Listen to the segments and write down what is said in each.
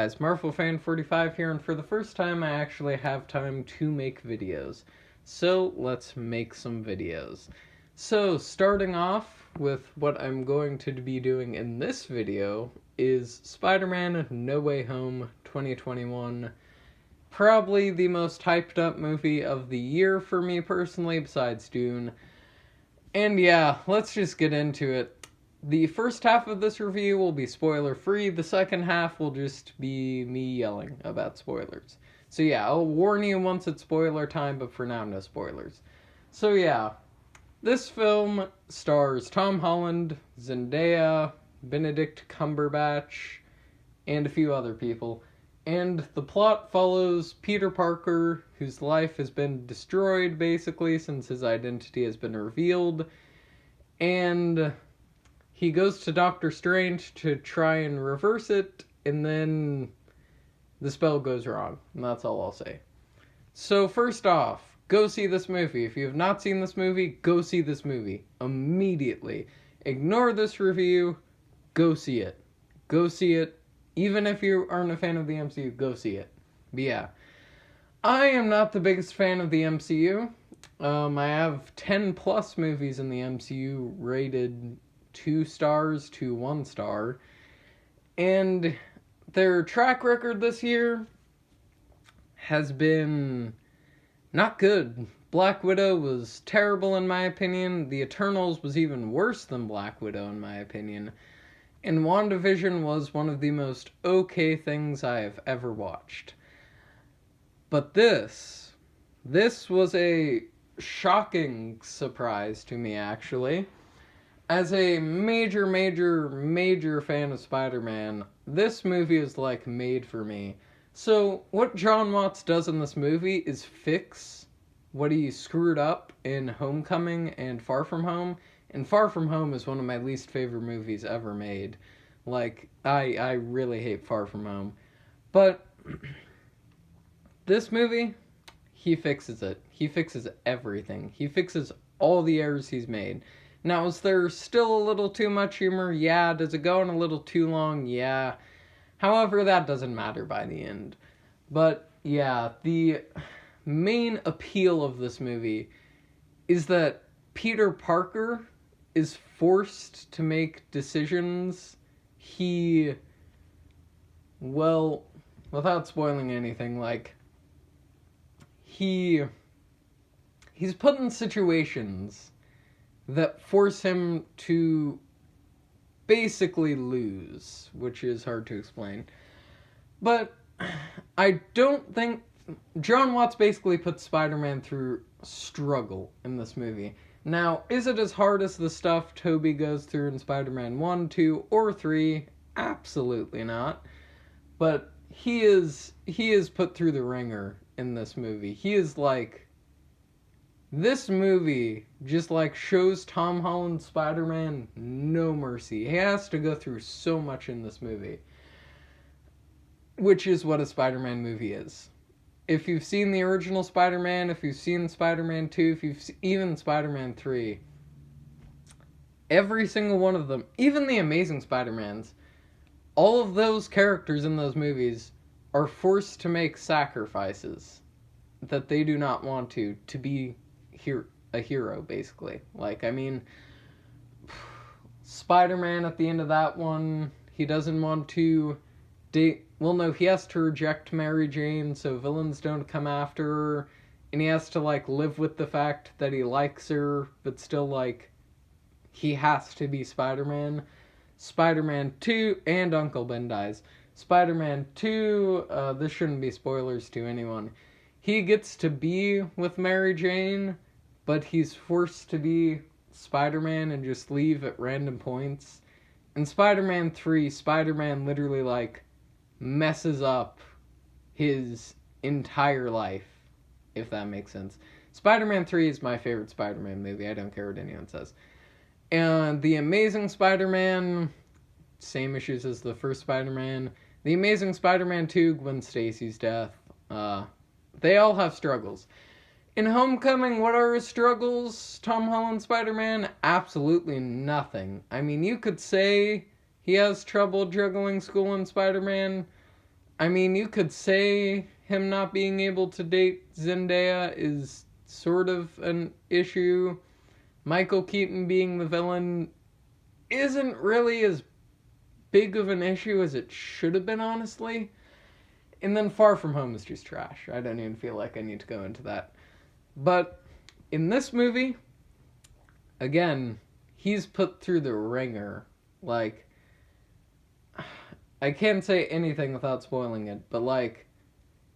guys, MarvelFan45 here, and for the first time I actually have time to make videos. So let's make some videos. So starting off with what I'm going to be doing in this video is Spider-Man No Way Home 2021. Probably the most hyped up movie of the year for me personally, besides Dune. And yeah, let's just get into it. The first half of this review will be spoiler-free. The second half will just be me yelling about spoilers. So yeah, I'll warn you once it's spoiler time, but for now, no spoilers. So yeah, this film stars Tom Holland, Zendaya, Benedict Cumberbatch, and a few other people. And the plot follows Peter Parker, whose life has been destroyed, basically, since his identity has been revealed. And he goes to Doctor Strange to try and reverse it, and then the spell goes wrong. And that's all I'll say. So first off, go see this movie. If you have not seen this movie, go see this movie. Immediately. Ignore this review. Go see it. Go see it. Even if you aren't a fan of the MCU, go see it. But yeah. I am not the biggest fan of the MCU. I have 10 plus movies in the MCU rated 2 stars to 1 star. And their track record this year has been not good. Black Widow was terrible in my opinion. The Eternals was even worse than Black Widow in my opinion. And WandaVision was one of the most okay things I have ever watched. But this was a shocking surprise to me, actually. As a major fan of Spider-Man, this movie is like made for me. So what Jon Watts does in this movie is fix what he screwed up in Homecoming and Far From Home. And Far From Home is one of my least favorite movies ever made. Like, I really hate Far From Home. But this movie, he fixes it. He fixes everything. He fixes all the errors he's made. Now, is there still a little too much humor? Yeah. Does it go on a little too long? Yeah. However, that doesn't matter by the end. But, yeah, the main appeal of this movie is that Peter Parker is forced to make decisions without spoiling anything, like, he's put in situations that force him to basically lose, which is hard to explain. But I don't think Jon Watts basically puts Spider-Man through struggle in this movie. Now, is it as hard as the stuff Tobey goes through in Spider-Man 1, 2, or 3? Absolutely not. But he is put through the ringer in this movie. He is like, this movie just like shows Tom Holland's Spider-Man no mercy. He has to go through so much in this movie. Which is what a Spider-Man movie is. If you've seen the original Spider-Man, if you've seen Spider-Man 2, if you've even Spider-Man 3, every single one of them, even the Amazing Spider-Mans, all of those characters in those movies are forced to make sacrifices that they do not want to be a hero, basically. Like, I mean, Spider-Man at the end of that one, he doesn't want to he has to reject Mary Jane so villains don't come after her, and he has to, like, live with the fact that he likes her, but still, like, he has to be Spider-Man. Spider-Man 2, and Uncle Ben dies. Spider-Man 2, this shouldn't be spoilers to anyone. He gets to be with Mary Jane, but he's forced to be Spider-Man and just leave at random points. In Spider-Man 3, Spider-Man literally, like, messes up his entire life, if that makes sense. Spider-Man 3 is my favorite Spider-Man movie. I don't care what anyone says. And The Amazing Spider-Man, same issues as the first Spider-Man. The Amazing Spider-Man 2, Gwen Stacy's death. They all have struggles. In Homecoming, what are his struggles, Tom Holland Spider-Man? Absolutely nothing. I mean, you could say he has trouble juggling school and Spider-Man, I mean, you could say him not being able to date Zendaya is sort of an issue. Michael Keaton being the villain isn't really as big of an issue as it should have been, honestly. And then Far From Home is just trash. I don't even feel like I need to go into that. But in this movie, again, he's put through the ringer. Like, I can't say anything without spoiling it, but like,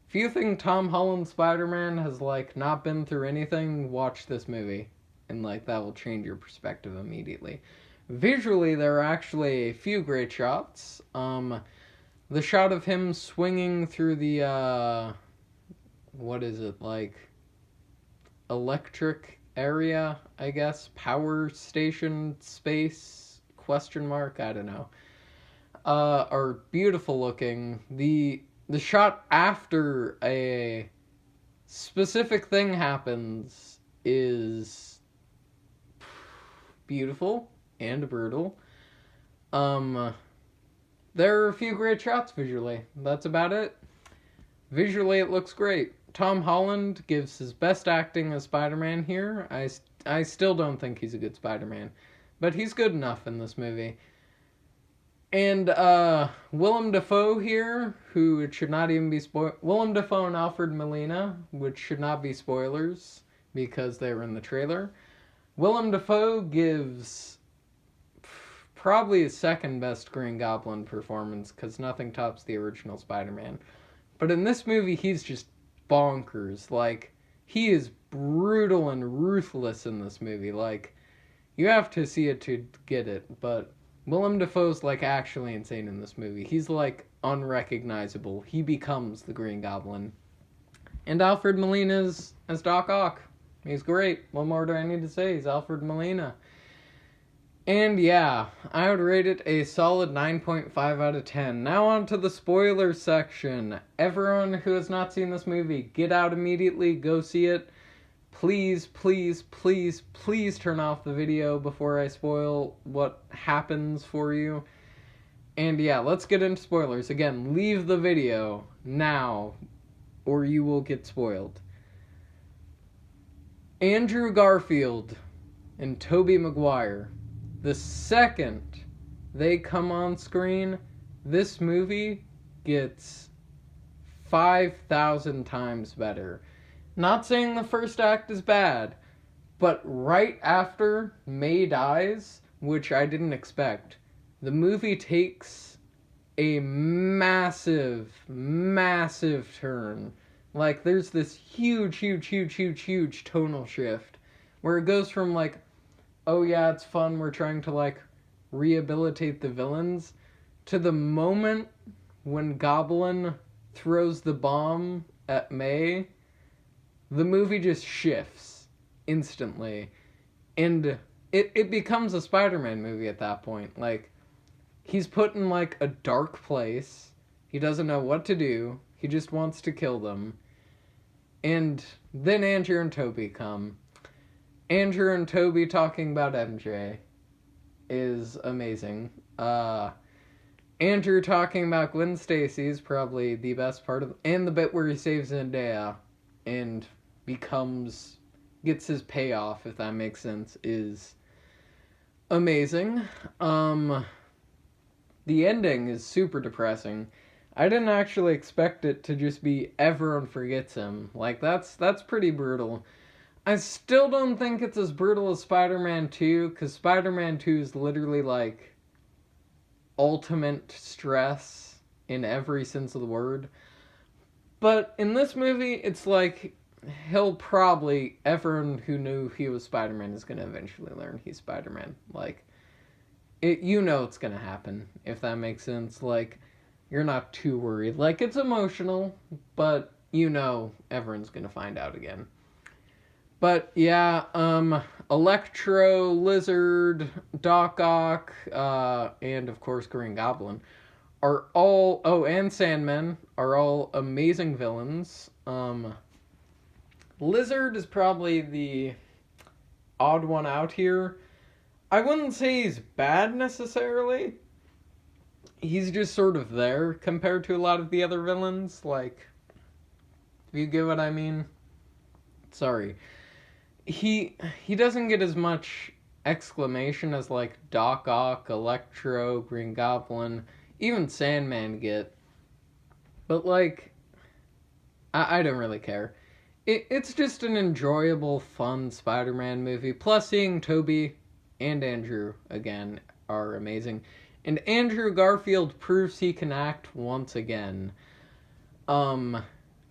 if you think Tom Holland's Spider-Man has like not been through anything, watch this movie. And like, that will change your perspective immediately. Visually, there are actually a few great shots. The shot of him swinging through the, what is it, like, electric area, I guess? Power station space? Question mark? I don't know. Are beautiful looking. The shot after a specific thing happens is beautiful and brutal. There are a few great shots visually. That's about it. Visually, it looks great. Tom Holland gives his best acting as Spider-Man here. I still don't think he's a good Spider-Man, but he's good enough in this movie. And Willem Dafoe here, who it should not even be Willem Dafoe and Alfred Molina, which should not be spoilers because they were in the trailer. Willem Dafoe gives probably his second best Green Goblin performance, because nothing tops the original Spider-Man. But in this movie, he's just bonkers. Like, he is brutal and ruthless in this movie. Like, you have to see it to get it, but Willem Dafoe's like actually insane in this movie. He's like unrecognizable. He becomes the Green Goblin. And Alfred Molina's as Doc Ock. He's great. What more do I need to say? He's Alfred Molina. And yeah, I would rate it a solid 9.5 out of 10. Now on to the spoiler section. Everyone who has not seen this movie, get out immediately, go see it. Please, please, please, please turn off the video before I spoil what happens for you. And yeah, let's get into spoilers. Again, leave the video now, or you will get spoiled. Andrew Garfield and Tobey Maguire. The second they come on screen, this movie gets 5,000 times better. Not saying the first act is bad, but right after May dies, which I didn't expect, the movie takes a massive, massive turn. Like, there's this huge tonal shift where it goes from like, oh yeah, it's fun, we're trying to like rehabilitate the villains, to the moment when Goblin throws the bomb at May, the movie just shifts instantly. And it becomes a Spider-Man movie at that point. Like, he's put in like a dark place. He doesn't know what to do. He just wants to kill them. And then Andrew and Tobey come. Andrew and Tobey talking about MJ is amazing. Andrew talking about Gwen Stacy is probably the best part of, and the bit where he saves Zendaya and gets his payoff, if that makes sense, is amazing. The ending is super depressing. I didn't actually expect it to just be everyone forgets him. Like, that's pretty brutal. I still don't think it's as brutal as Spider-Man 2, because Spider-Man 2 is literally like ultimate stress in every sense of the word. But in this movie, it's like everyone who knew he was Spider-Man is going to eventually learn he's Spider-Man. Like, it's going to happen, if that makes sense. Like, you're not too worried. Like, it's emotional, but everyone's going to find out again. But yeah, Electro, Lizard, Doc Ock, and of course Green Goblin are all, and Sandman are all amazing villains. Lizard is probably the odd one out here. I wouldn't say he's bad necessarily. he's just sort of there compared to a lot of the other villains. Like, if you get what I mean. Sorry. He doesn't get as much exclamation as like Doc Ock, Electro, Green Goblin, even Sandman get. But like, I don't really care. It's just an enjoyable, fun Spider-Man movie. Plus, seeing Tobey and Andrew again are amazing. And Andrew Garfield proves he can act once again. Go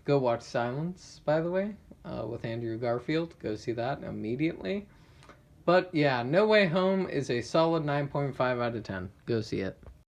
watch Silence, by the way, with Andrew Garfield. Go see that immediately. But yeah, No Way Home is a solid 9.5 out of 10. Go see it.